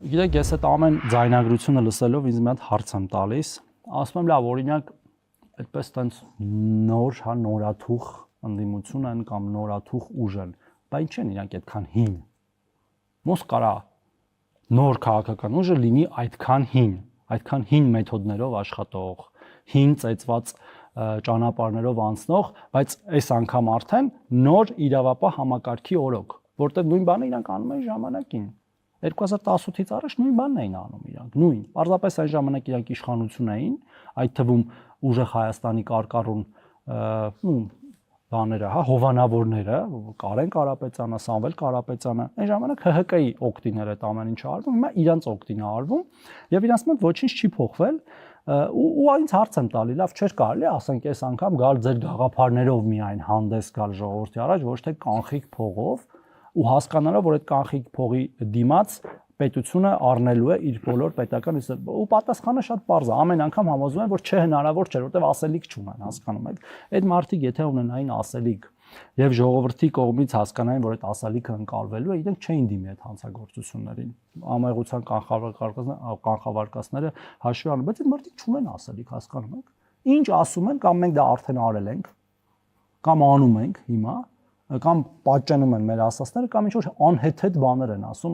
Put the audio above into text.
Գիտեք, ես այդ ամեն ձայնագրությունը լսելով ինձ մի հատ հարց եմ տալիս, ասում եմ, լավ, օրինակ, այդպես տենց նոր, հա, նորաթուխ ընդդիմություն են կամ նորաթուխ ուժ են, բայց ինչ են իրանք այդքան հին։ Ոնց կարա նոր քաղաքական ուժը լինի այդքան հին մեթոդներով աշխատող, հին ծեծված ճանապարհներով անցնող, բայց այս անգամ արդեն նոր իրավապահ համակարգի օրոք, որտեղ նույն բանը իրանք անում են ժամանակին։ 2018-ից առաջ նույն բանն էին անում իրանք, նույն։ Պարզապես այն ժամանակ իրանք իշխանություն էին, այդ թվում ուժեղ Հայաստանի կարկառուն բաները, հա, հովանավորները, Կարեն Կարապետյանը, Սամվել Կարապետյանը, այն ժամանակ ՀՀԿ-ի օգտին էր այդ ամեն ինչը արվում, հիմա իրանց օգտին է արվում, եւ իրանց մոտ ոչինչ չի փոխվել, ու այնց հարց եմ տալի, լավ, չէր կարելի, ասենք, այս անգամ գալ ձեր գաղափարներով միայն հանդես գալ ժողովրդի առաջ, ոչ թե կանխիկ փողով, ու հասկանալով, որ այդ կանխիկ փողի դիմաց պետությունը առնելու է իր բոլոր պետական ու պատասխանը շատ պարզ է, ամեն անգամ համոզվում են, որ չէ հնարավոր չէ, որտեղ ասելիք չունեն, հասկանում եք։ Այդ մարդիկ եթե ունենային ասելիք եւ ժողովրդի կողմից հասկանային, որ այդ ասելիքը ընկալվելու է, իրենք չէին դիմի այդ հանցագործություններին։ Ամայղության կանխավարկածները հաշվի առնելով, բայց այդ մարդիկ չունեն ասելիք, հասկանում եք։ Ինչ ասում են, կամ մենք դա արդեն արել ենք, կամ անում ենք հիմա, կամ պատճենում են մեր ասածները, կամ ինչ որ անհեթեթ բաներ են ասում